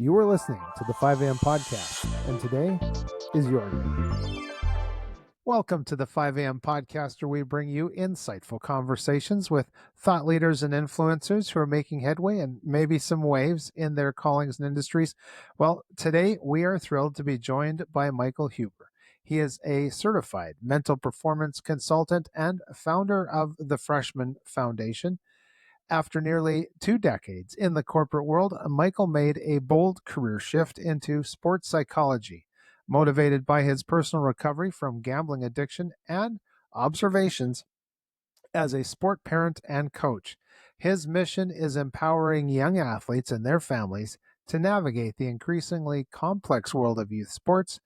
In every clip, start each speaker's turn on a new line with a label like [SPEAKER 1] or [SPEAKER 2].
[SPEAKER 1] You are listening to the 5 a.m. podcast, and today is your day. Welcome to the 5 a.m. podcast, where we bring you insightful conversations with thought leaders and influencers who are making headway and maybe some waves in their callings and industries. Well, today we are thrilled to be joined by Michael Huber. He is a certified mental performance consultant and founder of the Freshman Foundation. After nearly 2 decades in the corporate world, Michael made a bold career shift into sports psychology, motivated by his personal recovery from gambling addiction and observations as a sport parent and coach. His mission is empowering young athletes and their families to navigate the increasingly complex world of youth sports.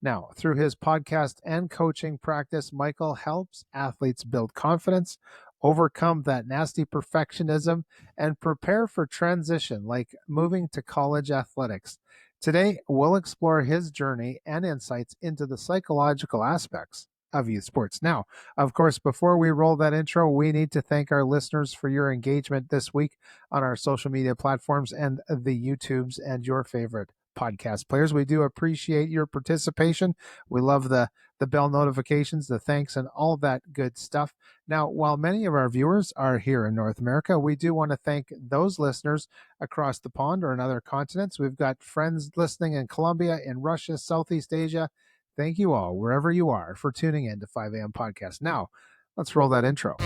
[SPEAKER 1] Now, through his podcast and coaching practice, Michael helps athletes build confidence, overcome that nasty perfectionism, and prepare for transition like moving to college athletics. Today, we'll explore his journey and insights into the psychological aspects of youth sports. Now, of course, before we roll that intro, we need to thank our listeners for your engagement this week on our social media platforms and the YouTubes and your favorite podcast players. We do appreciate your participation. We love the bell notifications, the thanks, and all that good stuff. Now, while many of our viewers are here in North America, we do want to thank those listeners across the pond or in other continents. We've got friends listening in Colombia, in Russia, Southeast Asia. Thank you all, wherever you are, for tuning in to 5 a.m. podcast. Now, let's roll that intro.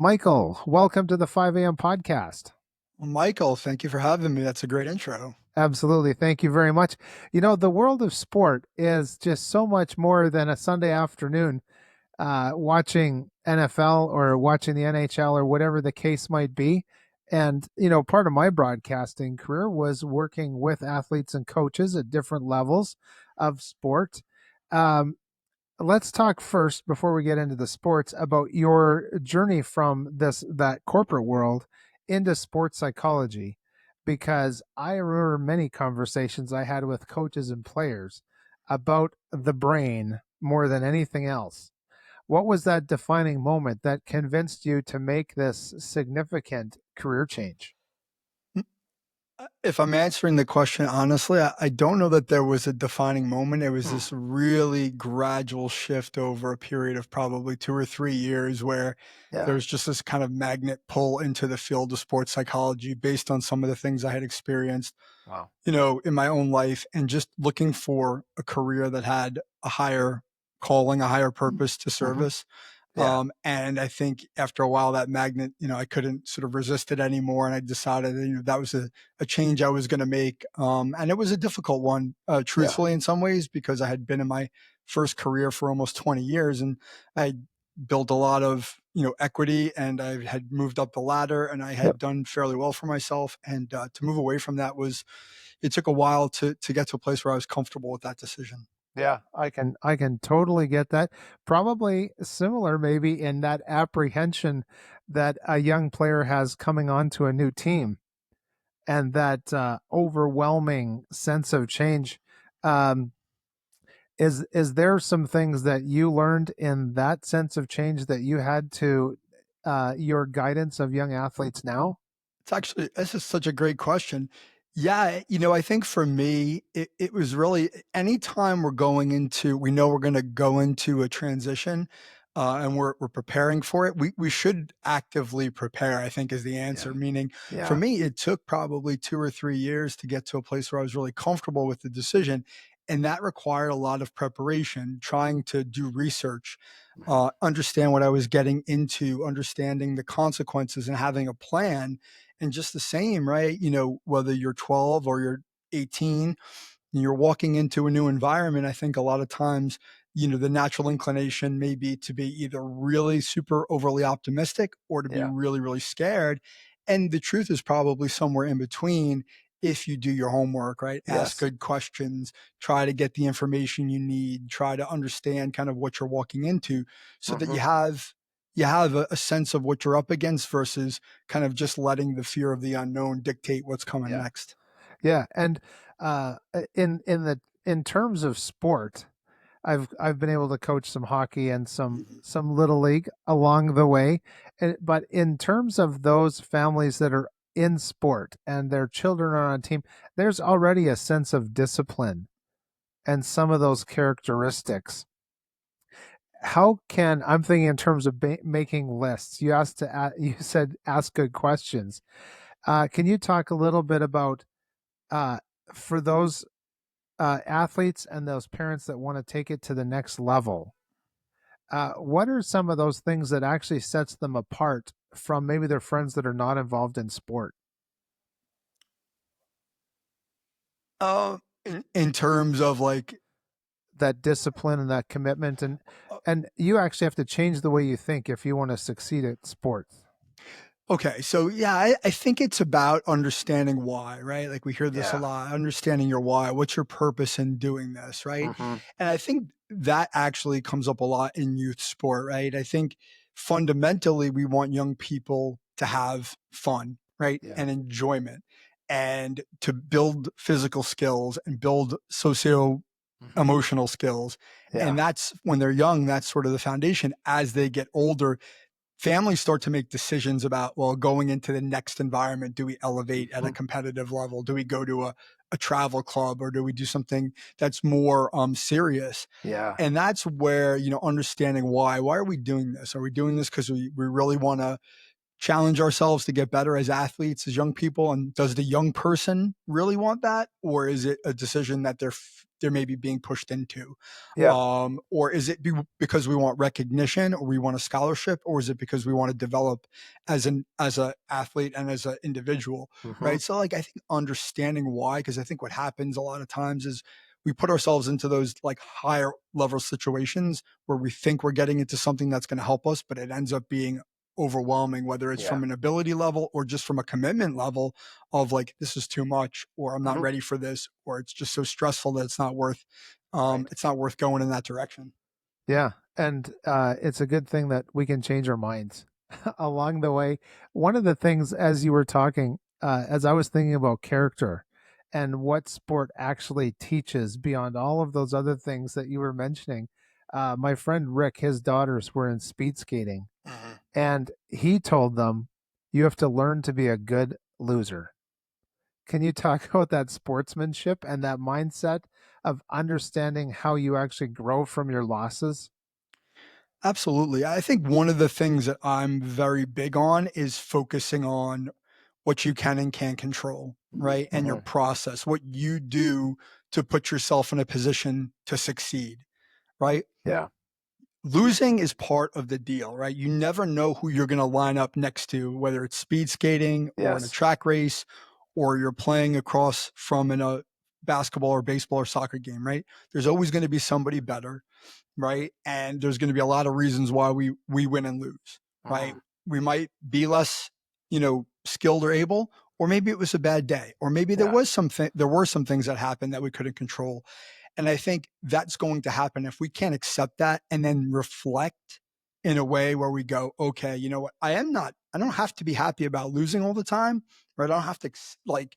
[SPEAKER 1] Michael, welcome to the 5 a.m. podcast.
[SPEAKER 2] Well, Michael, thank you for having me. That's a great intro.
[SPEAKER 1] Absolutely. Thank you very much. You know, the world of sport is just so much more than a Sunday afternoon watching NFL or watching the NHL or whatever the case might be. And, you know, part of my broadcasting career was working with athletes and coaches at different levels of sport. Let's talk first, before we get into the sports, about your journey from that corporate world into sports psychology, because I remember many conversations I had with coaches and players about the brain more than anything else. What was that defining moment that convinced you to make this significant career change?
[SPEAKER 2] If I'm answering the question honestly, I don't know that there was a defining moment. It was this really gradual shift over a period of probably 2 or 3 years where
[SPEAKER 1] Yeah.
[SPEAKER 2] there was just this kind of magnet pull into the field of sports psychology based on some of the things I had experienced,
[SPEAKER 1] Wow.
[SPEAKER 2] in my own life, and just looking for a career that had a higher calling, a higher purpose to service.
[SPEAKER 1] Yeah.
[SPEAKER 2] And I think after a while, that magnet, I couldn't sort of resist it anymore. And I decided that, that was a change I was going to make. And it was a difficult one, truthfully, in some ways, because I had been in my first career for almost 20 years and I built a lot of, equity, and I had moved up the ladder and I had done fairly well for myself. And to move away from that it took a while to get to a place where I was comfortable with that decision.
[SPEAKER 1] Yeah, I can totally get that. Probably similar maybe in that apprehension that a young player has coming onto a new team, and that overwhelming sense of change. Um, is there some things that you learned in that sense of change that you had to your guidance of young athletes now?
[SPEAKER 2] This is such a great question. Yeah, I think for me, it was really anytime we know we're going to go into a transition, and we're preparing for it. We should actively prepare, I think, is the answer.
[SPEAKER 1] Yeah.
[SPEAKER 2] Meaning, for
[SPEAKER 1] Yeah.
[SPEAKER 2] me, it took probably 2 or 3 years to get to a place where I was really comfortable with the decision, and that required a lot of preparation, trying to do research, understand what I was getting into, understanding the consequences, and having a plan. And just the same, right? Whether you're 12 or you're 18 and you're walking into a new environment, I think a lot of times, the natural inclination may be to be either really super overly optimistic or to be
[SPEAKER 1] Yeah.
[SPEAKER 2] really, really scared. And the truth is probably somewhere in between if you do your homework, right? Ask
[SPEAKER 1] Yes.
[SPEAKER 2] good questions, try to get the information you need, try to understand kind of what you're walking into so that you have a sense of what you're up against versus kind of just letting the fear of the unknown dictate what's coming
[SPEAKER 1] Yeah.
[SPEAKER 2] next.
[SPEAKER 1] Yeah, and in the in terms of sport, I've been able to coach some hockey and
[SPEAKER 2] Mhm.
[SPEAKER 1] some little league along the way. But in terms of those families that are in sport and their children are on a team, there's already a sense of discipline and some of those characteristics. How can I'm thinking in terms of making lists? You asked you said ask good questions. Can you talk a little bit about uh, for those athletes and those parents that want to take it to the next level? What are some of those things that actually sets them apart from maybe their friends that are not involved in sport?
[SPEAKER 2] In terms of like,
[SPEAKER 1] That discipline and that commitment,
[SPEAKER 2] uh,
[SPEAKER 1] and you actually have to change the way you think if you want to succeed at sports.
[SPEAKER 2] okay, so yeah, I think it's about understanding why, right? Like we hear this a
[SPEAKER 1] Yeah.
[SPEAKER 2] lot, understanding your why. What's your purpose in doing this, right?
[SPEAKER 1] Hmm.
[SPEAKER 2] And I think that actually comes up a lot in youth sport, right? I think fundamentally we want young people to have fun, right?
[SPEAKER 1] Yeah.
[SPEAKER 2] And enjoyment and to build physical skills and build socio
[SPEAKER 1] Hmm.
[SPEAKER 2] emotional skills. And
[SPEAKER 1] Yeah.
[SPEAKER 2] that's when they're young, that's sort of the foundation. As they get older, families start to make decisions about, well, going into the next environment, do we elevate at a
[SPEAKER 1] Hmm.
[SPEAKER 2] competitive level? Do we go to a travel club, or do we do something that's more serious?
[SPEAKER 1] Yeah.
[SPEAKER 2] And that's where, understanding why are we doing this? Are we doing this because we really want to challenge ourselves to get better as athletes, as young people? And does the young person really want that? Or is it a decision that they're maybe being pushed into?
[SPEAKER 1] Yeah.
[SPEAKER 2] Or is it because we want recognition, or we want a scholarship, or is it because we want to develop as a athlete and as an individual,
[SPEAKER 1] Hmm.
[SPEAKER 2] right? So like I think understanding why, because I think what happens a lot of times is we put ourselves into those like higher level situations where we think we're getting into something that's going to help us, but it ends up being overwhelming, whether it's
[SPEAKER 1] Yeah.
[SPEAKER 2] from an ability level or just from a commitment level of like, this is too much, or I'm not
[SPEAKER 1] Hmm.
[SPEAKER 2] ready for this, or it's just so stressful that
[SPEAKER 1] Right.
[SPEAKER 2] it's not worth going in that direction.
[SPEAKER 1] Yeah, and it's a good thing that we can change our minds along the way. One of the things, as you were talking, as I was thinking about character and what sport actually teaches beyond all of those other things that you were mentioning, my friend Rick, his daughters were in speed skating,
[SPEAKER 2] Mhm.
[SPEAKER 1] and he told them, "You have to learn to be a good loser." Can you talk about that sportsmanship and that mindset of understanding how you actually grow from your losses?
[SPEAKER 2] Absolutely. I think one of the things that I'm very big on is focusing on what you can and can't control, right? And your
[SPEAKER 1] Mhm.
[SPEAKER 2] process, what you do to put yourself in a position to succeed, right?
[SPEAKER 1] Yeah.
[SPEAKER 2] Losing is part of the deal, right? You never know who you're going to line up next to, whether it's speed skating or in a
[SPEAKER 1] Yes.
[SPEAKER 2] track race, or you're playing across from in a basketball or baseball or soccer game, right? There's always going to be somebody better, right? And there's going to be a lot of reasons why we win and lose, right?
[SPEAKER 1] Mhm.
[SPEAKER 2] We might be less, skilled or able, or maybe it was a bad day, or maybe
[SPEAKER 1] Yeah.
[SPEAKER 2] there were some things that happened that we couldn't control. And I think that's going to happen if we can't accept that and then reflect in a way where we go, okay, you know what? I don't have to be happy about losing all the time, right? I don't have to like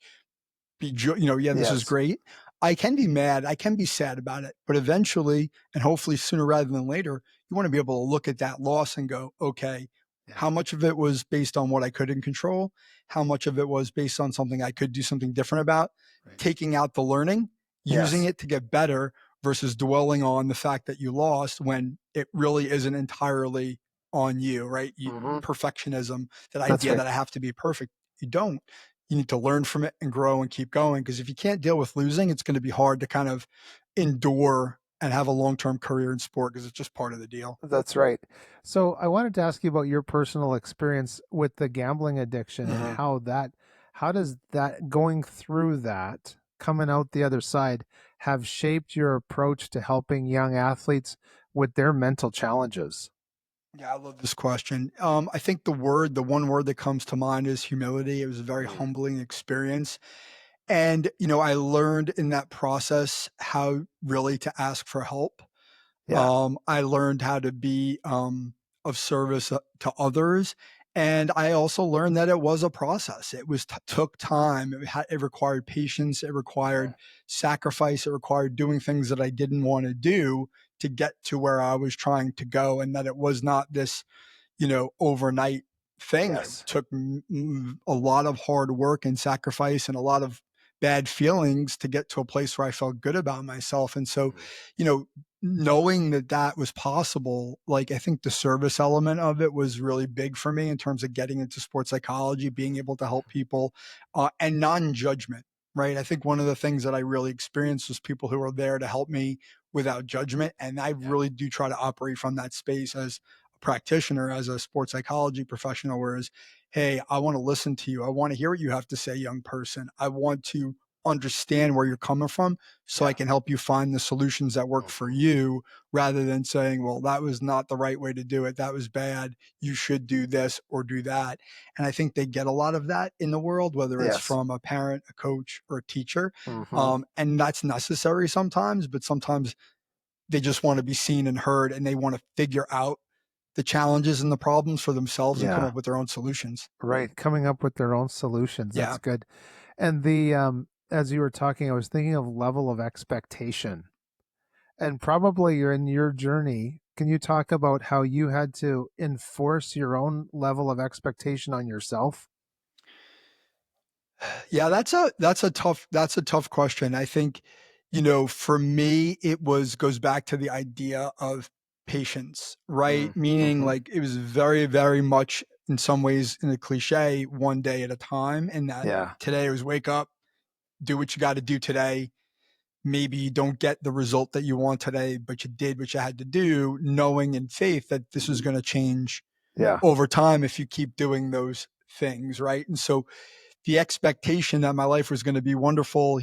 [SPEAKER 2] yeah, this is
[SPEAKER 1] Yes.
[SPEAKER 2] great. I can be mad, I can be sad about it, but eventually, and hopefully sooner rather than later, you want to be able to look at that loss and go, okay,
[SPEAKER 1] Yeah.
[SPEAKER 2] how much of it was based on what I couldn't control? How much of it was based on something I could do something different about?
[SPEAKER 1] Right.
[SPEAKER 2] Taking out the learning, using
[SPEAKER 1] Yes.
[SPEAKER 2] it to get better versus dwelling on the fact that you lost when it really isn't entirely on you, right?
[SPEAKER 1] Mhm.
[SPEAKER 2] Perfectionism, that
[SPEAKER 1] That's
[SPEAKER 2] idea
[SPEAKER 1] right.
[SPEAKER 2] that I have to be perfect. You don't. You need to learn from it and grow and keep going, because if you can't deal with losing, it's going to be hard to kind of endure and have a long-term career in sport, because it's just part of the deal.
[SPEAKER 1] That's right. So I wanted to ask you about your personal experience with the gambling addiction and
[SPEAKER 2] Mhm.
[SPEAKER 1] how does that going through that, coming out the other side, have shaped your approach to helping young athletes with their mental challenges?
[SPEAKER 2] Yeah, I love this question. I think the one word that comes to mind is humility. It was a very
[SPEAKER 1] Mm.
[SPEAKER 2] humbling experience. And, I learned in that process how really to ask for help.
[SPEAKER 1] Yeah.
[SPEAKER 2] I learned how to be of service to others, And I also learned that it was a process. It was took time. It required patience. It required sacrifice. It required doing things that I didn't want to do to get to where I was trying to go, and that it was not this, overnight thing. It
[SPEAKER 1] Yes.
[SPEAKER 2] took a lot of hard work and sacrifice and a lot of bad feelings to get to a place where I felt good about myself. And so,
[SPEAKER 1] Mhm.
[SPEAKER 2] you know, knowing that that was possible, like I think the service element of it was really big for me in terms of getting into sports psychology, being able to help people, and non-judgment. Right. I think one of the things that I really experienced was people who were there to help me without judgment. And I
[SPEAKER 1] Yeah.
[SPEAKER 2] really do try to operate from that space as a practitioner, as a sports psychology professional, whereas, hey, I want to listen to you. I want to hear what you have to say, young person. I want to understand where you're coming from so I
[SPEAKER 1] Yeah.
[SPEAKER 2] can help you find the solutions that work for
[SPEAKER 1] Mhm.
[SPEAKER 2] you rather than saying, well, that was not the right way to do it. That was bad. You should do this or do that. And I think they get a lot of that in the world, whether it's
[SPEAKER 1] Yes.
[SPEAKER 2] from a parent, a coach, or a teacher.
[SPEAKER 1] Mhm.
[SPEAKER 2] And that's necessary sometimes, but sometimes they just want to be seen and heard and they want to figure out the challenges and the problems for themselves and come
[SPEAKER 1] Yeah.
[SPEAKER 2] up with their own solutions.
[SPEAKER 1] Right. Coming up with their own solutions.
[SPEAKER 2] Yeah.
[SPEAKER 1] That's good. And as you were talking, I was thinking of level of expectation. And probably you're in your journey. Can you talk about how you had to enforce your own level of expectation on yourself?
[SPEAKER 2] Yeah, that's a tough question. I think, for me, it goes back to the idea of patience, right? Meaning
[SPEAKER 1] Mm-hmm.
[SPEAKER 2] like it was very, very much in some ways in a cliche, one day at a time. And that
[SPEAKER 1] Yeah.
[SPEAKER 2] today was wake up, do what you got to do today. Maybe you don't get the result that you want today, but you did what you had to do, knowing in faith that this is going to change
[SPEAKER 1] Yeah.
[SPEAKER 2] over time if you keep doing those things, right? And so the expectation that my life was going to be wonderful,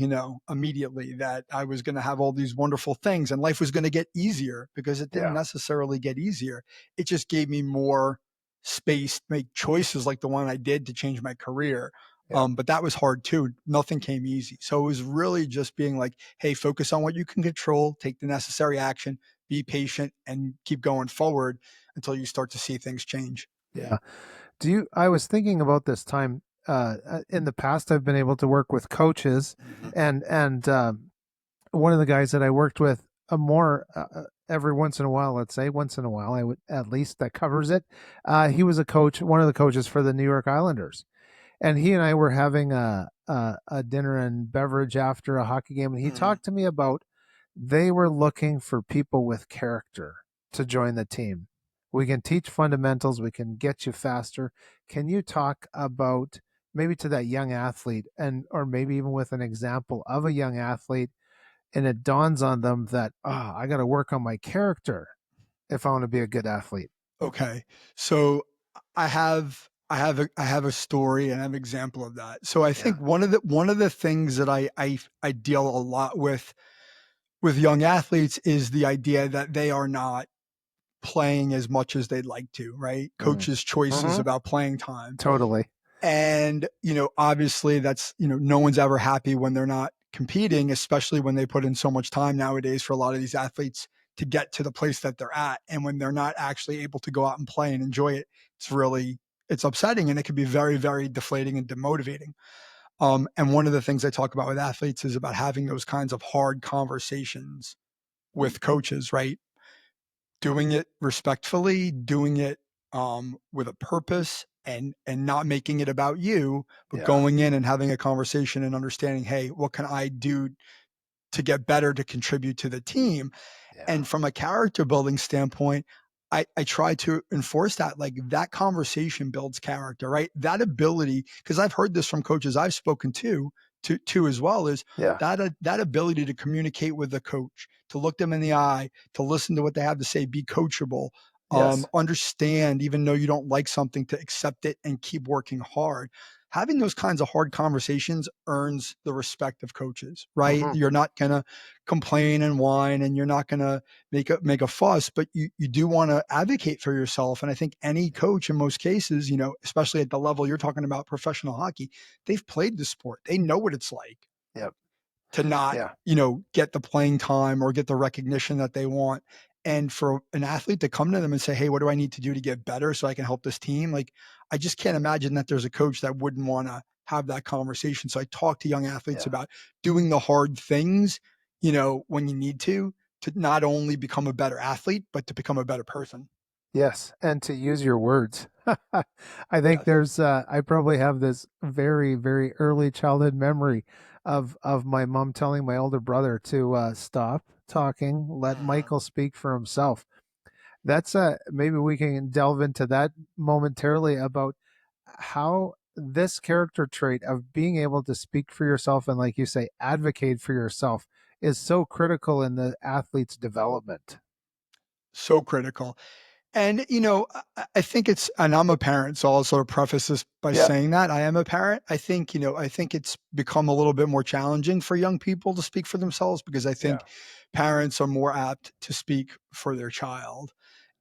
[SPEAKER 2] immediately, that I was going to have all these wonderful things and life was going to get easier because it didn't
[SPEAKER 1] Yeah.
[SPEAKER 2] necessarily get easier. It just gave me more space to make choices like the one I did to change my career.
[SPEAKER 1] Yeah.
[SPEAKER 2] But that was hard too. Nothing came easy. So it was really just being like, hey, focus on what you can control, take the necessary action, be patient, and keep going forward until you start to see things change.
[SPEAKER 1] Yeah. I was thinking about this time in the past I've been able to work with coaches
[SPEAKER 2] Mhm.
[SPEAKER 1] and one of the guys that I worked with more every once in a while, let's say once in a while, I would at least that covers it. He was a coach, one of the coaches for the New York Islanders, and he and I were having a dinner and beverage after a hockey game, and he
[SPEAKER 2] Mhm.
[SPEAKER 1] talked to me about they were looking for people with character to join the team. We can teach fundamentals, we can get you faster. Can you talk about maybe to that young athlete and or maybe even with an example of a young athlete and it dawns on them that I got to work on my character if I want to be a good athlete.
[SPEAKER 2] Okay. So I have a story and I have an example of that. So I
[SPEAKER 1] Yeah.
[SPEAKER 2] think one of the things that I deal a lot with young athletes is the idea that they are not playing as much as they'd like to, right?
[SPEAKER 1] Mm.
[SPEAKER 2] Coaches' choices
[SPEAKER 1] Hmm.
[SPEAKER 2] about playing time.
[SPEAKER 1] Totally.
[SPEAKER 2] And, obviously that's, no one's ever happy when they're not competing, especially when they put in so much time nowadays for a lot of these athletes to get to the place that they're at. And when they're not actually able to go out and play and enjoy it, it's upsetting and it can be very, very deflating and demotivating. And one of the things I talk about with athletes is about having those kinds of hard conversations with coaches, right? Doing it respectfully, doing it with a purpose, and not making it about you, but
[SPEAKER 1] Yeah.
[SPEAKER 2] going in and having a conversation and understanding, hey, what can I do to get better to contribute to the team?
[SPEAKER 1] Yeah.
[SPEAKER 2] And from a character building standpoint, I try to enforce that. Like that conversation builds character, right? That ability, because I've heard this from coaches I've spoken to as well, is
[SPEAKER 1] Yeah.
[SPEAKER 2] that ability to communicate with the coach, to look them in the eye, to listen to what they have to say, be coachable,
[SPEAKER 1] Yes.
[SPEAKER 2] understand, even though you don't like something, to accept it and keep working hard. Having those kinds of hard conversations earns the respect of coaches, right?
[SPEAKER 1] Hmm.
[SPEAKER 2] You're not gonna complain and whine, and you're not gonna make a fuss, but you do want to advocate for yourself. And I think any coach in most cases, especially at the level you're talking about, professional hockey, they've played the sport. They know what it's like
[SPEAKER 1] Yep.
[SPEAKER 2] to not,
[SPEAKER 1] Yeah.
[SPEAKER 2] get the playing time or get the recognition that they want. And for an athlete to come to them and say, "Hey, what do I need to do to get better so I can help this team?" Like, I just can't imagine that there's a coach that wouldn't want to have that conversation. So I talk to young athletes
[SPEAKER 1] Yeah.
[SPEAKER 2] about doing the hard things, when you need to not only become a better athlete, but to become a better person.
[SPEAKER 1] Yes, and to use your words. I think
[SPEAKER 2] Yes.
[SPEAKER 1] I probably have this very, very early childhood memory of my mom telling my older brother to stop talking, let
[SPEAKER 2] Mhm.
[SPEAKER 1] Michael speak for himself. That's maybe we can delve into that momentarily about how this character trait of being able to speak for yourself and, like you say, advocate for yourself is so critical in the athlete's development.
[SPEAKER 2] So critical. And, I think and I'm a parent, so I'll sort of preface this by
[SPEAKER 1] Yeah.
[SPEAKER 2] saying that I am a parent. I think it's become a little bit more challenging for young people to speak for themselves because I
[SPEAKER 1] Yeah.
[SPEAKER 2] think parents are more apt to speak for their child.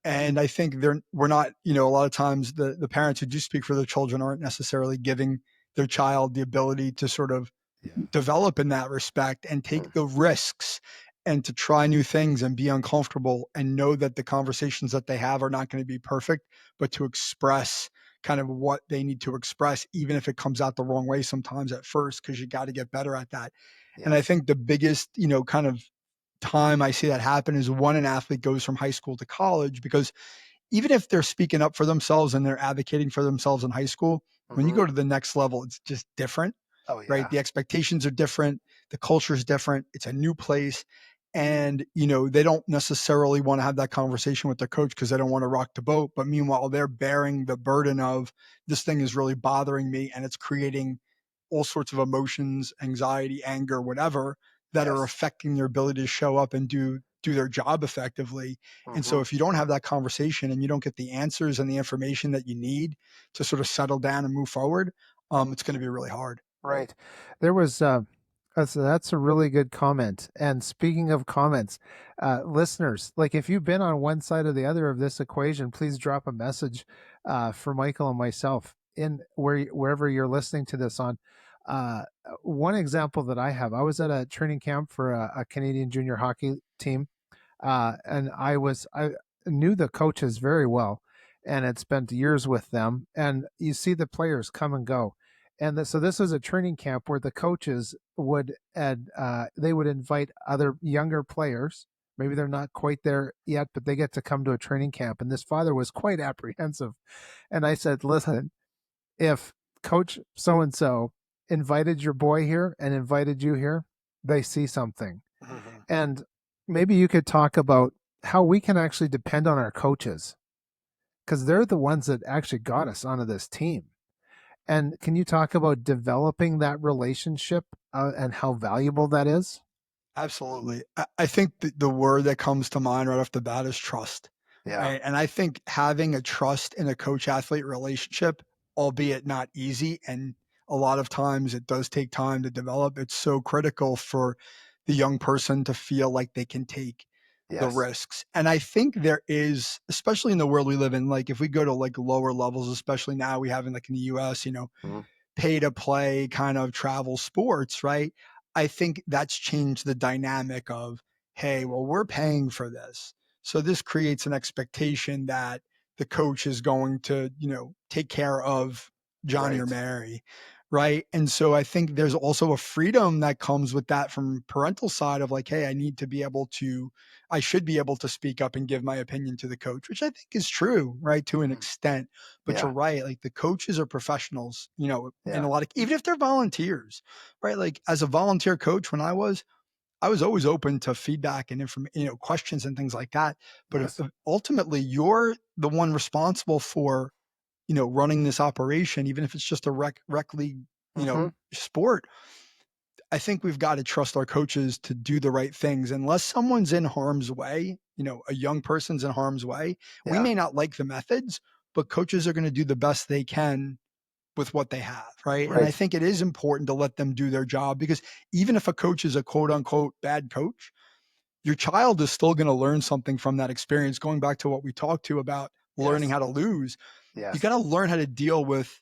[SPEAKER 2] And I think we're not, a lot of times the parents who do speak for their children aren't necessarily giving their child the ability to sort of
[SPEAKER 1] Yeah.
[SPEAKER 2] develop in that respect and take the risks and to try new things and be uncomfortable and know that the conversations that they have are not going to be perfect, but to express kind of what they need to express, even if it comes out the wrong way sometimes at first, because you got to get better at that. And I
[SPEAKER 1] Yes.
[SPEAKER 2] think the biggest, kind of time I see that happen is when an athlete goes from high school to college, because even if they're speaking up for themselves and they're advocating for themselves in high school, when you
[SPEAKER 1] Hmm.
[SPEAKER 2] go to the next level, it's just different,
[SPEAKER 1] Oh
[SPEAKER 2] right?
[SPEAKER 1] yeah.
[SPEAKER 2] The expectations are different, the culture is different, it's a new place. And, they don't necessarily want to have that conversation with their coach because they don't want to rock the boat. But meanwhile, they're bearing the burden of this thing is really bothering me and it's creating all sorts of emotions, anxiety, anger, whatever, that are
[SPEAKER 1] Yes.
[SPEAKER 2] affecting their ability to show up and do their job effectively. And so
[SPEAKER 1] Hmm.
[SPEAKER 2] if you don't have that conversation and you don't get the answers and the information that you need to sort of settle down and move forward, it's going to be really hard.
[SPEAKER 1] Right. There was that's a really good comment. And speaking of comments, listeners, like if you've been on one side or the other of this equation, please drop a message for Michael and myself in wherever you're listening to this on. Uh, One example that I have, I was at a training camp for a Canadian junior hockey team, and I knew the coaches very well, and had spent years with them. And you see the players come and go, and so this was a training camp where the coaches would and they would invite other younger players. Maybe they're not quite there yet, but they get to come to a training camp. And this father was quite apprehensive. And I said, "Listen, if Coach so and so invited your boy here and invited you here, they see something."
[SPEAKER 2] Mhm.
[SPEAKER 1] And maybe you could talk about how we can actually depend on our coaches because they're the ones that actually got us onto this team. And can you talk about developing that relationship and how valuable that is?
[SPEAKER 2] Absolutely. I think the word that comes to mind right off the bat is trust,
[SPEAKER 1] Yeah.
[SPEAKER 2] right? And I think having a trust in a coach athlete relationship, albeit not easy, and a lot of times it does take time to develop, it's so critical for the young person to feel like they can take the
[SPEAKER 1] Yes.
[SPEAKER 2] risks. And I think there is, especially in the world we live in, like if we go to like lower levels, especially now we have in like in the US,
[SPEAKER 1] Mhm.
[SPEAKER 2] pay to play kind of travel sports, right? I think that's changed the dynamic of, hey, well, we're paying for this. So this creates an expectation that the coach is going to, take care of Johnny or
[SPEAKER 1] Right.
[SPEAKER 2] Mary, right? And so I think there's also a freedom that comes with that from parental side of like, hey, I should be able to speak up and give my opinion to the coach, which I think is true, right? To an
[SPEAKER 1] Mhm.
[SPEAKER 2] extent. But
[SPEAKER 1] Yeah.
[SPEAKER 2] you're right, like the coaches are professionals, in
[SPEAKER 1] Yeah.
[SPEAKER 2] a lot of even if they're volunteers, right? Like as a volunteer coach when I was always open to feedback and questions and things like that. But
[SPEAKER 1] Yes.
[SPEAKER 2] ultimately, you're the one responsible for running this operation, even if it's just a rec league,
[SPEAKER 1] Hmm.
[SPEAKER 2] sport. I think we've got to trust our coaches to do the right things. Unless someone's in harm's way, a young person's in harm's way, we
[SPEAKER 1] Yeah.
[SPEAKER 2] may not like the methods, but coaches are going to do the best they can with what they have, right? And I
[SPEAKER 1] Right.
[SPEAKER 2] think it is important to let them do their job because even if a coach is a quote unquote bad coach, your child is still going to learn something from that experience. Going back to what we talked to about learning
[SPEAKER 1] Yes.
[SPEAKER 2] how to lose, you got
[SPEAKER 1] Yes.
[SPEAKER 2] to learn how to deal with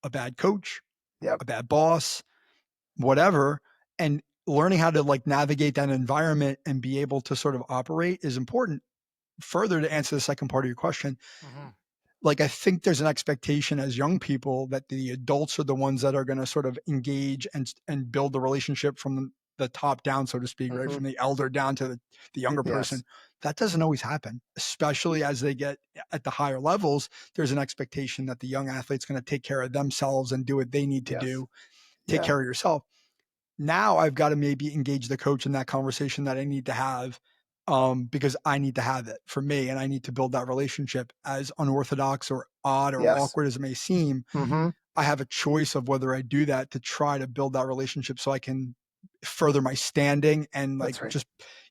[SPEAKER 2] a bad coach,
[SPEAKER 1] Yep.
[SPEAKER 2] a bad boss, whatever, and learning how to like navigate that environment and be able to sort of operate is important. further to answer the second part of your question,
[SPEAKER 1] Mhm.
[SPEAKER 2] like I think there's an expectation as young people that the adults are the ones that are going to sort of engage and build the relationship from the top down, so to speak, right?
[SPEAKER 1] Mhm.
[SPEAKER 2] From the elder down to the younger
[SPEAKER 1] Yes.
[SPEAKER 2] person. That doesn't always happen, especially as they get at the higher levels. There's an expectation that the young athlete's going to take care of themselves and do what they need to
[SPEAKER 1] Yes.
[SPEAKER 2] do. Take
[SPEAKER 1] Yeah.
[SPEAKER 2] care of yourself. Now I've got to maybe engage the coach in that conversation that I need to have, because I need to have it for me and I need to build that relationship. As unorthodox or odd or
[SPEAKER 1] Yes.
[SPEAKER 2] awkward as it may seem,
[SPEAKER 1] Mhm.
[SPEAKER 2] I have a choice of whether I do that to try to build that relationship so I can further my standing and like
[SPEAKER 1] That's right.
[SPEAKER 2] just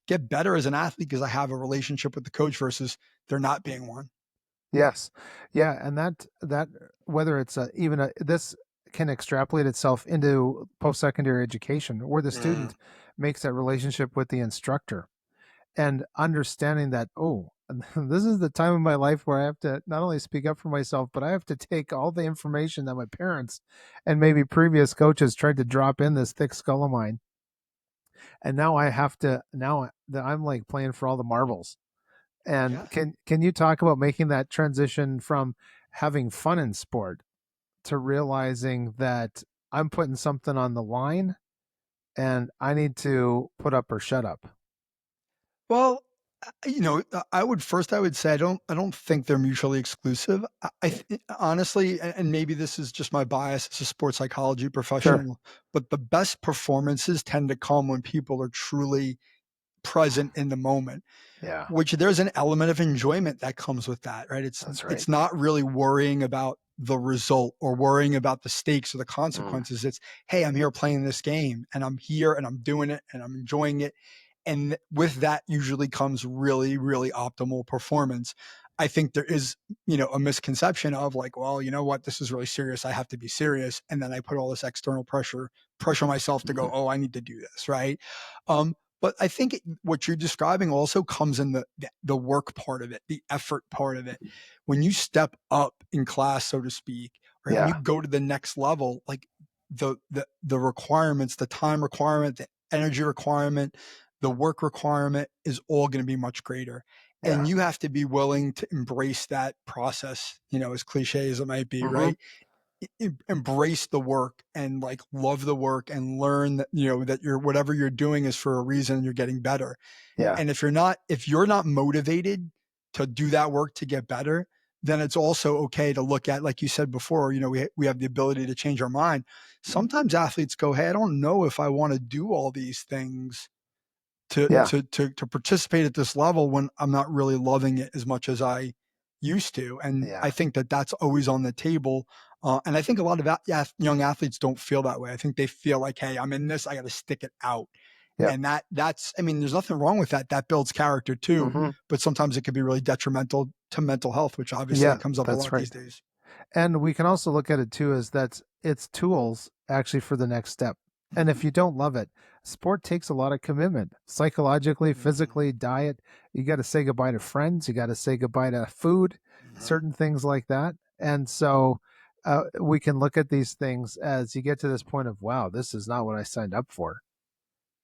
[SPEAKER 2] get better as an athlete because I have a relationship with the coach versus there not being one.
[SPEAKER 1] Yes. Yeah, and that whether it's even a this can extrapolate itself into post-secondary education where the
[SPEAKER 2] Mm.
[SPEAKER 1] student makes that relationship with the instructor and understanding that, oh, this is the time of my life where I have to not only speak up for myself, but I have to take all the information that my parents and maybe previous coaches tried to drop in this thick skull of mine. And now I have to now that I'm like playing for all the marbles. And
[SPEAKER 2] Yeah.
[SPEAKER 1] can you talk about making that transition from having fun in sport to realizing that I'm putting something on the line and I need to put up or shut up?
[SPEAKER 2] Well, I would say I don't think they're mutually exclusive. Honestly, and maybe this is just my bias as a sports psychology
[SPEAKER 1] Sure.
[SPEAKER 2] professional, but the best performances tend to come when people are truly present in the moment.
[SPEAKER 1] Yeah,
[SPEAKER 2] Which there's an element of enjoyment that comes with that, right?
[SPEAKER 1] that's right.
[SPEAKER 2] It's not really worrying about the result or worrying about the stakes or the
[SPEAKER 1] Mm,
[SPEAKER 2] consequences. It's, hey, I'm here playing this game and I'm here and I'm doing it and I'm enjoying it. And with that usually comes really, really optimal performance. I think there is, a misconception of like, well, you know what, this is really serious. I have to be serious. And then I put all this external pressure myself to go,
[SPEAKER 1] mhm.
[SPEAKER 2] oh, I need to do this, right? But I think what you're describing also comes in the work part of it, the effort part of it. When you step up in class, so to speak, right? When you
[SPEAKER 1] Yeah,
[SPEAKER 2] go to the next level, like the requirements, the time requirement, the energy requirement, the work requirement is all going to be much greater. And
[SPEAKER 1] yeah.
[SPEAKER 2] you have to be willing to embrace that process, as cliche as it might be,
[SPEAKER 1] Hmm.
[SPEAKER 2] right? Embrace the work and like love the work and learn that that you're whatever you're doing is for a reason, you're getting better.
[SPEAKER 1] Yeah.
[SPEAKER 2] And if you're not motivated to do that work to get better, then it's also okay to look at, like you said before, we have the ability to change our mind. Sometimes athletes go, hey, I don't know if I want to do all these things to
[SPEAKER 1] Yeah.
[SPEAKER 2] to to to participate at this level when I'm not really loving it as much as I used to. And I
[SPEAKER 1] Yeah.
[SPEAKER 2] think that that's always on the table. And I think a lot of young athletes don't feel that way. I think they feel like, hey, I'm in this, I got to stick it out.
[SPEAKER 1] Yep.
[SPEAKER 2] And that's, I mean, there's nothing wrong with that. That builds character too.
[SPEAKER 1] Hmm.
[SPEAKER 2] But sometimes it can be really detrimental to mental health, which obviously
[SPEAKER 1] Yeah,
[SPEAKER 2] comes up a
[SPEAKER 1] that's
[SPEAKER 2] lot these
[SPEAKER 1] right.
[SPEAKER 2] days.
[SPEAKER 1] And we can also look at it too as that's it's tools actually for the next step. And if
[SPEAKER 2] Mhm.
[SPEAKER 1] you don't love it, sport takes a lot of commitment, psychologically,
[SPEAKER 2] Mhm.
[SPEAKER 1] physically, diet. You got to say goodbye to friends. You got to say goodbye to food,
[SPEAKER 2] Mhm.
[SPEAKER 1] certain things like that. And so we can look at these things as you get to this point of, wow, this is not what I signed up for.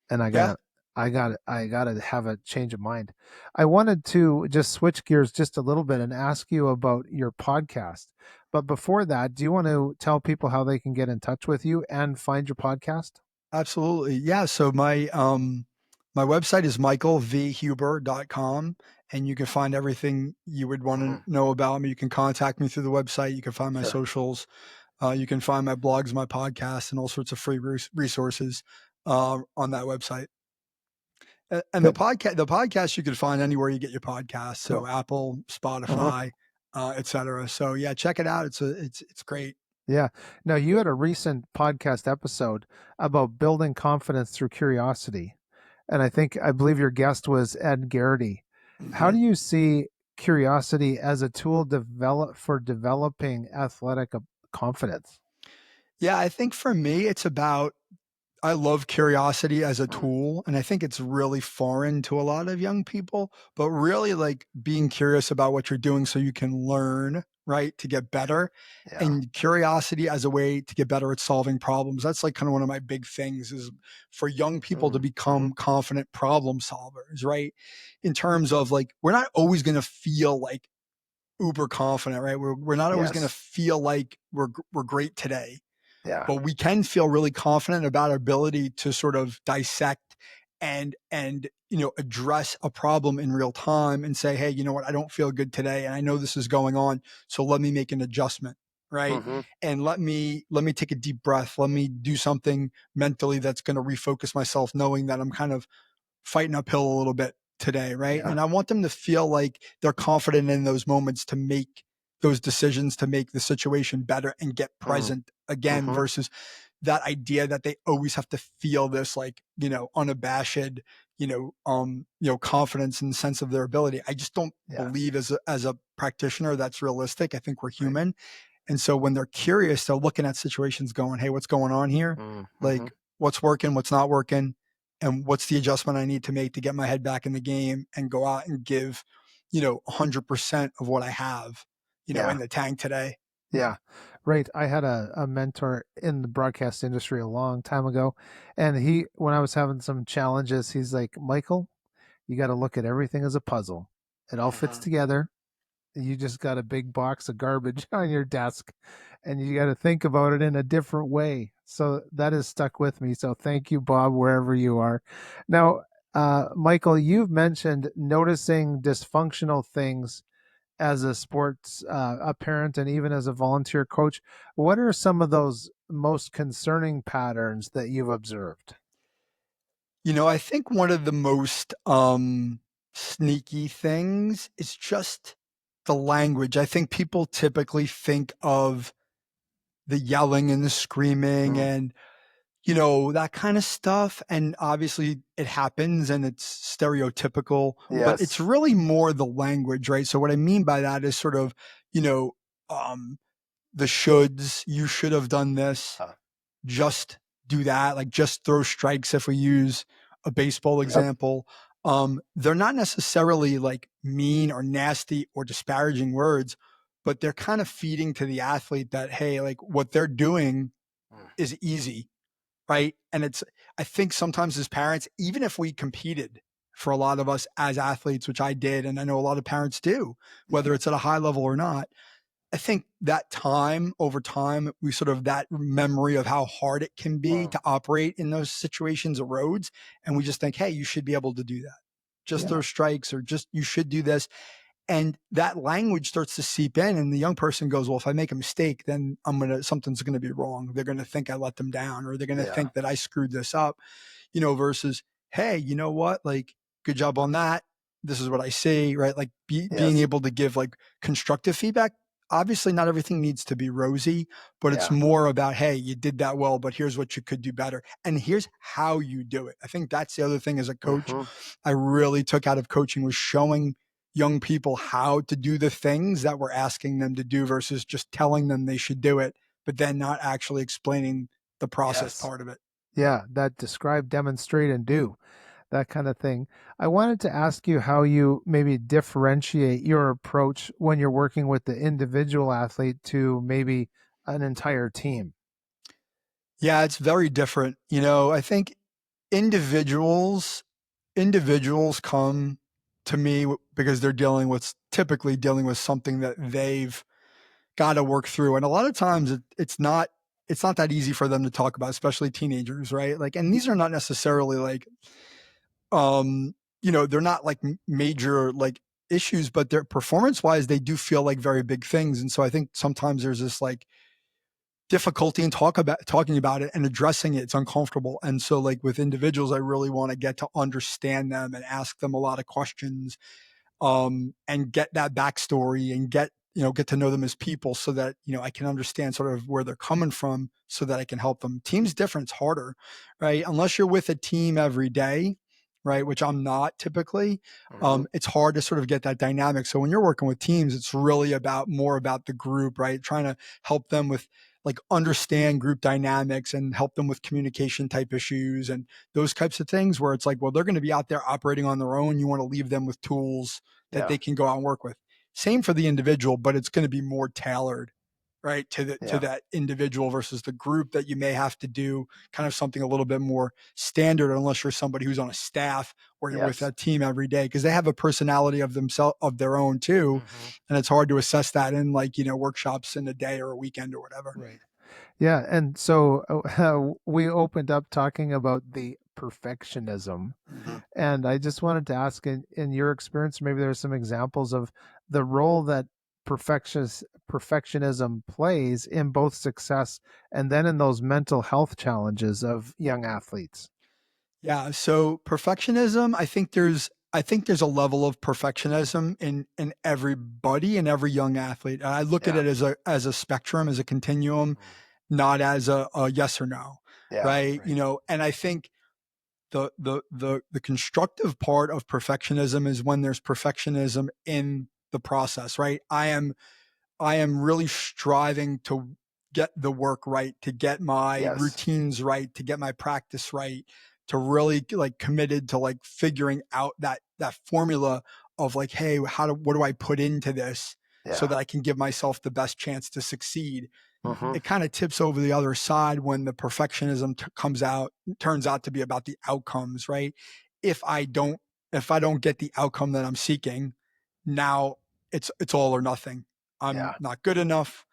[SPEAKER 1] And
[SPEAKER 2] Yeah,
[SPEAKER 1] I gotta have a change of mind. I wanted to just switch gears just a little bit and ask you about your podcast. But before that, do you want to tell people how they can get in touch with you and find your podcast?
[SPEAKER 2] absolutely. Yeah. So my website is michaelvhuber.com, and you can find everything you would want to
[SPEAKER 1] Mhm.
[SPEAKER 2] know about me. You can contact me through the website. You can find my
[SPEAKER 1] Sure.
[SPEAKER 2] socials. You can find my blogs, my podcasts, and all sorts of free resources on that website. And
[SPEAKER 1] Good.
[SPEAKER 2] the podcast you can find anywhere you get your podcasts. So
[SPEAKER 1] Cool.
[SPEAKER 2] Apple,
[SPEAKER 1] Uh-huh.
[SPEAKER 2] Spotify, etc. So yeah, check it out. It's great.
[SPEAKER 1] Yeah. Now, you had a recent podcast episode about building confidence through curiosity. And I believe your guest was Ed Garrity. How do
[SPEAKER 2] Mhm.
[SPEAKER 1] you see curiosity as a tool for developing athletic confidence?
[SPEAKER 2] Yeah, I think for me, it's about I love curiosity as a
[SPEAKER 3] Mm,
[SPEAKER 2] tool, and I think it's really foreign to a lot of young people, but really like being curious about what you're doing so you can learn, right, to get better.
[SPEAKER 3] yeah.
[SPEAKER 2] And curiosity as a way to get better at solving problems. That's like kind of one of my big things is for young people to
[SPEAKER 3] Mm, mhm.
[SPEAKER 2] become confident problem solvers, right? In terms of like, we're not always going to feel like uber confident, right? We're not always going to
[SPEAKER 3] Yes.
[SPEAKER 2] feel like we're great today,
[SPEAKER 3] Yeah.
[SPEAKER 2] but we can feel really confident about our ability to sort of dissect and address a problem in real time and say, hey, you know what, I don't feel good today and I know this is going on, so let me make an adjustment, right?
[SPEAKER 3] Mhm.
[SPEAKER 2] And let me take a deep breath, let me do something mentally that's going to refocus myself, knowing that I'm kind of fighting uphill a little bit today, right?
[SPEAKER 3] Yeah.
[SPEAKER 2] And I want them to feel like they're confident in those moments to make those decisions to make the situation better and get
[SPEAKER 3] Mm,
[SPEAKER 2] present again
[SPEAKER 3] mhm.
[SPEAKER 2] versus that idea that they always have to feel this like, unabashed, confidence and sense of their ability. I just don't
[SPEAKER 3] Yeah.
[SPEAKER 2] believe as a practitioner that's realistic. I think we're
[SPEAKER 3] Right.
[SPEAKER 2] human. And so when they're curious, they're looking at situations going, hey, what's going on here?
[SPEAKER 3] Mm, mhm.
[SPEAKER 2] Like what's working, what's not working, and what's the adjustment I need to make to get my head back in the game and go out and give, 100% of what I have,
[SPEAKER 3] Yeah.
[SPEAKER 2] in the tank today.
[SPEAKER 1] Yeah, right. I had a mentor in the broadcast industry a long time ago, and when I was having some challenges, he's like, Michael, you got to look at everything as a puzzle. It all fits
[SPEAKER 2] Mhm.
[SPEAKER 1] together. You just got a big box of garbage on your desk, and you got to think about it in a different way. So that has stuck with me. So thank you, Bob, wherever you are. Now, Michael, you've mentioned noticing dysfunctional things as a sports a parent and even as a volunteer coach. What are some of those most concerning patterns that you've observed?
[SPEAKER 2] I think one of the most sneaky things is just the language. I think people typically think of the yelling and the screaming
[SPEAKER 3] Mm.
[SPEAKER 2] and that kind of stuff. And obviously it happens and it's stereotypical, but it's
[SPEAKER 3] Yes.
[SPEAKER 2] really more the language, right? So what I mean by that is sort of, you know, um, the shoulds, you should have done this,
[SPEAKER 3] Uh,
[SPEAKER 2] just do that, like just throw strikes if we use a baseball
[SPEAKER 3] yep.
[SPEAKER 2] example. They're not necessarily like mean or nasty or disparaging words, but they're kind of feeding to the athlete that, hey, like what they're doing
[SPEAKER 3] Mm.
[SPEAKER 2] is easy, right? And I think sometimes as parents, even if we competed for a lot of us as athletes, which I did, and I know a lot of parents do, whether
[SPEAKER 3] Yeah.
[SPEAKER 2] it's at a high level or not, I think that time over time, we sort of that memory of how hard it can be
[SPEAKER 3] Mm.
[SPEAKER 2] to operate in those situations erodes. And we just think, hey, you should be able to do that. Just
[SPEAKER 3] Yeah.
[SPEAKER 2] throw strikes or just you should do this. And that language starts to seep in, and the young person goes, well, if I make a mistake, then something's gonna be wrong. They're gonna think I let them down, or they're gonna
[SPEAKER 3] Yeah.
[SPEAKER 2] think that I screwed this up, versus, hey, you know what? Like, good job on that. This is what I see, right? Like being
[SPEAKER 3] Yes.
[SPEAKER 2] able to give like constructive feedback. Obviously, not everything needs to be rosy, but it's
[SPEAKER 3] Yeah.
[SPEAKER 2] more about, hey, you did that well, but here's what you could do better. And here's how you do it. I think that's the other thing as a coach
[SPEAKER 3] Mhm.
[SPEAKER 2] I really took out of coaching was showing young people how to do the things that we're asking them to do versus just telling them they should do it, but then not actually explaining the process
[SPEAKER 3] Yes.
[SPEAKER 2] part of it.
[SPEAKER 1] Yeah, that describe, demonstrate, and do, that kind of thing. I wanted to ask you how you maybe differentiate your approach when you're working with the individual athlete to maybe an entire team.
[SPEAKER 2] Yeah, it's very different. I think individuals individuals come to me because they're typically dealing with something that they've got to work through, and a lot of times it's not that easy for them to talk about, especially teenagers, right? Like, and these are not necessarily like um they're not like major like issues, but they're performance wise they do feel like very big things, and so I think sometimes there's this like difficulty in talking about it and addressing it. It's uncomfortable. And so like with individuals, I really want to get to understand them and ask them a lot of questions, and get that backstory and get to know them as people so that I can understand sort of where they're coming from so that I can help them. Teams different, it's harder, right? Unless you're with a team every day, right? Which I'm not typically.
[SPEAKER 3] Mhm.
[SPEAKER 2] It's hard to sort of get that dynamic. So when you're working with teams, it's really more about the group, right? Trying to help them with like understand group dynamics and help them with communication type issues and those types of things where it's like, well, they're going to be out there operating on their own. You want to leave them with tools that
[SPEAKER 1] Yeah.
[SPEAKER 2] they can go out and work with. Same for the individual, but it's going to be more tailored, right, to
[SPEAKER 1] Yeah.
[SPEAKER 2] that individual versus the group that you may have to do kind of something a little bit more standard unless you're somebody who's on a staff or you're with
[SPEAKER 1] Yes.
[SPEAKER 2] a team every day because they have a personality of themselves of their own too,
[SPEAKER 1] Hmm.
[SPEAKER 2] and it's hard to assess that in like workshops in a day or a weekend or whatever.
[SPEAKER 1] Right. Yeah. And so we opened up talking about the perfectionism.
[SPEAKER 2] Mhm.
[SPEAKER 1] And I just wanted to ask, in your experience, maybe there's some examples of the role that perfectionism plays in both success and then in those mental health challenges of young athletes.
[SPEAKER 2] Yeah, so perfectionism, I think there's a level of perfectionism in everybody and every young athlete. I look at
[SPEAKER 1] Yeah.
[SPEAKER 2] it as a spectrum, as a continuum,
[SPEAKER 1] Mm.
[SPEAKER 2] not as a yes or no,
[SPEAKER 1] Yeah.
[SPEAKER 2] right?
[SPEAKER 1] Right.
[SPEAKER 2] And I think the constructive part of perfectionism is when there's perfectionism in the process, right? I am really striving to get the work right, to get my
[SPEAKER 1] Yes.
[SPEAKER 2] routines right, to get my practice right, to really like committed to like figuring out that formula of like, hey, what do I put into this so
[SPEAKER 1] Yeah.
[SPEAKER 2] that I can give myself the best chance to succeed?
[SPEAKER 1] Hmm.
[SPEAKER 2] It kind of tips over the other side when the perfectionism turns out to be about the outcomes, right? If I don't if I don't get the outcome that I'm seeking, now it's all or nothing. I'm
[SPEAKER 1] Yeah.
[SPEAKER 2] not good enough.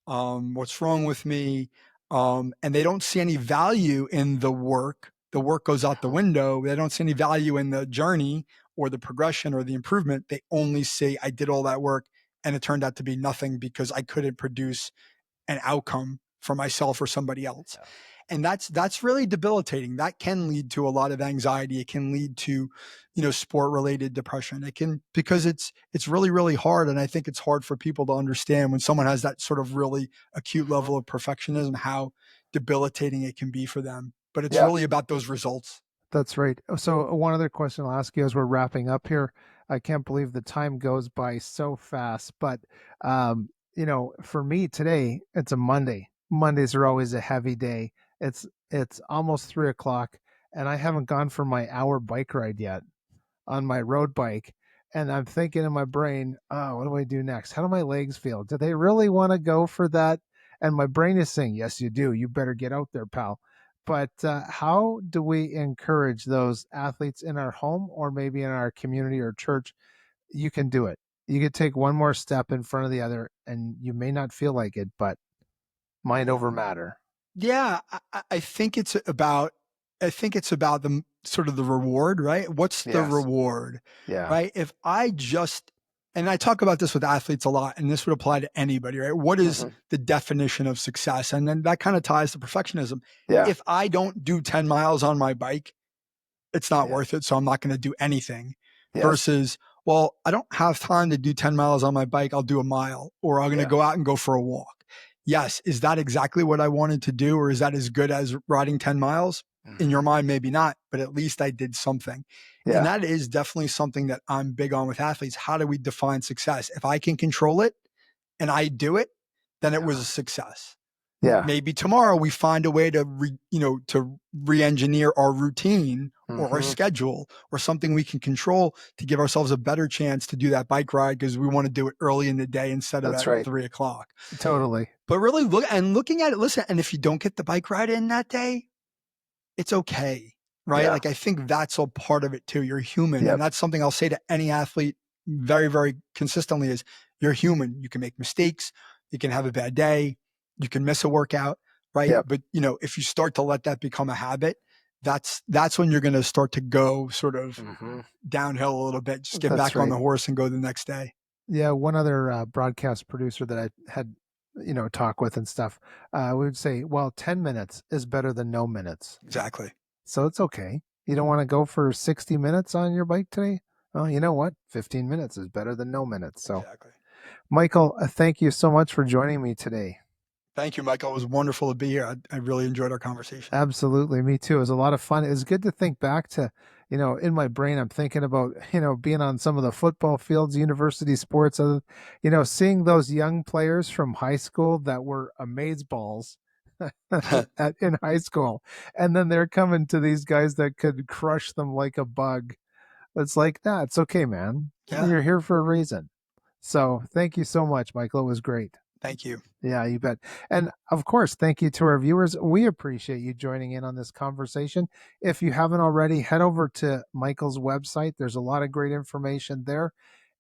[SPEAKER 2] What's wrong with me? And they don't see any value in the work. The work goes out the
[SPEAKER 1] Mhm.
[SPEAKER 2] window. They don't see any value in the journey or the progression or the improvement. They only see I did all that work and it turned out to be nothing because I couldn't produce an outcome for myself or somebody else.
[SPEAKER 1] Yeah.
[SPEAKER 2] And that's really debilitating. That can lead to a lot of anxiety. It can lead to sport related depression. It can, because it's really really hard, and I think it's hard for people to understand when someone has that sort of really acute
[SPEAKER 1] Mhm.
[SPEAKER 2] level of perfectionism how debilitating it can be for them. But it's
[SPEAKER 1] Yeah.
[SPEAKER 2] really about those results.
[SPEAKER 1] That's right. So, one other question I'll ask you as we're wrapping up here. I can't believe the time goes by so fast, but for me today, it's a Monday. Mondays are always a heavy day. It's almost 3 o'clock, and I haven't gone for my hour bike ride yet on my road bike. And I'm thinking in my brain, oh, what do I do next? How do my legs feel? Do they really want to go for that? And my brain is saying, yes, you do. You better get out there, pal. But how do we encourage those athletes in our home or maybe in our community or church? You can do it. You could take one more step in front of the other, and you may not feel like it, but mind over matter.
[SPEAKER 2] Yeah, I think it's about the sort of the reward, right? What's the
[SPEAKER 1] Yes.
[SPEAKER 2] reward,
[SPEAKER 1] Yeah.
[SPEAKER 2] right? If I just and I talk about this with athletes a lot, and this would apply to anybody, right? What is
[SPEAKER 1] Hmm.
[SPEAKER 2] the definition of success? And then that kind of ties to perfectionism.
[SPEAKER 1] Yeah.
[SPEAKER 2] If I don't do 10 miles on my bike, it's not
[SPEAKER 1] Yeah.
[SPEAKER 2] worth it. So I'm not going to do anything
[SPEAKER 1] Yes.
[SPEAKER 2] versus, well, I don't have time to do 10 miles on my bike. I'll do a mile or I'm going to
[SPEAKER 1] Yeah.
[SPEAKER 2] go out and go for a walk. Yes. Is that exactly what I wanted to do? Or is that as good as riding 10 miles? In your
[SPEAKER 1] Hmm.
[SPEAKER 2] mind, maybe not, but at least I did something. And
[SPEAKER 1] Yeah.
[SPEAKER 2] that is definitely something that I'm big on with athletes. How do we define success? If I can control it and I do it, then it was
[SPEAKER 1] Yeah.
[SPEAKER 2] a success.
[SPEAKER 1] Yeah.
[SPEAKER 2] Maybe tomorrow we find a way to re-engineer our routine or our
[SPEAKER 1] Hmm.
[SPEAKER 2] schedule or something we can control to give ourselves a better chance to do that bike ride because we want to do it early in the day instead of
[SPEAKER 1] That's
[SPEAKER 2] at
[SPEAKER 1] right.
[SPEAKER 2] 3 o'clock.
[SPEAKER 1] Totally.
[SPEAKER 2] But really looking at it, listen, and if you don't get the bike ride in that day, it's okay, right?
[SPEAKER 1] Yeah.
[SPEAKER 2] Like I think that's a part of it too. You're human, and
[SPEAKER 1] Yep.
[SPEAKER 2] that's something I'll say to any athlete very, very consistently is you're human. You can make mistakes, you can have a bad day, you can miss a workout, right?
[SPEAKER 1] Yep.
[SPEAKER 2] But if you start to let that become a habit, that's when you're going to start to go sort of
[SPEAKER 1] Hmm.
[SPEAKER 2] downhill a little bit. Just get
[SPEAKER 1] That's
[SPEAKER 2] back on
[SPEAKER 1] right.
[SPEAKER 2] the horse and go the next day.
[SPEAKER 1] Yeah. One other broadcast producer that I had, talk with and stuff, we would say, well, 10 minutes is better than no minutes.
[SPEAKER 2] Exactly.
[SPEAKER 1] So it's okay. You don't want to go for 60 minutes on your bike today? Well, you know what? 15 minutes is better than no minutes. So,
[SPEAKER 2] Exactly.
[SPEAKER 1] Michael, thank you so much for joining me today.
[SPEAKER 2] Thank you, Michael. It was wonderful to be here. I really enjoyed our conversation.
[SPEAKER 1] Absolutely. Me too. It was a lot of fun. It was good to think back to in my brain, I'm thinking about, being on some of the football fields, university sports, seeing those young players from high school that were amazeballs in high school. And then they're coming to these guys that could crush them like a bug. It's like, nah, it's okay, man.
[SPEAKER 2] Yeah.
[SPEAKER 1] You're here for a reason. So thank you so much, Michael. It was great.
[SPEAKER 2] Thank you.
[SPEAKER 1] Yeah, you bet. And of course, thank you to our viewers. We appreciate you joining in on this conversation. If you haven't already, head over to Michael's website. There's a lot of great information there.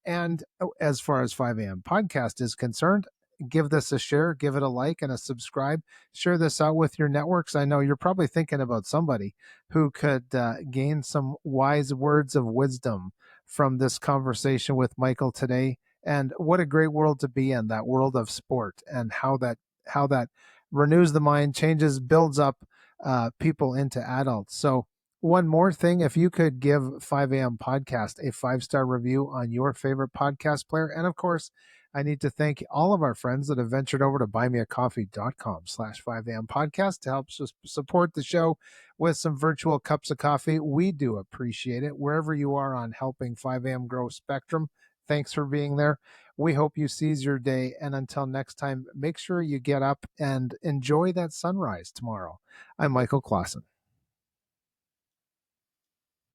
[SPEAKER 1] And as far as 5 a.m. podcast is concerned, give this a share, give it a like and a subscribe. Share this out with your networks. I know you're probably thinking about somebody who could gain some wise words of wisdom from this conversation with Michael today. And what a great world to be in, that world of sport, and how that renews the mind, changes, builds up people into adults. So one more thing, if you could give 5 a.m. podcast a 5-star review on your favorite podcast player. And of course, I need to thank all of our friends that have ventured over to buymeacoffee.com/5am podcast to help support the show with some virtual cups of coffee. We do appreciate it. Wherever you are on helping 5am grow spectrum, thanks for being there. We hope you seize your day. And until next time, make sure you get up and enjoy that sunrise tomorrow. I'm Michael Clausen.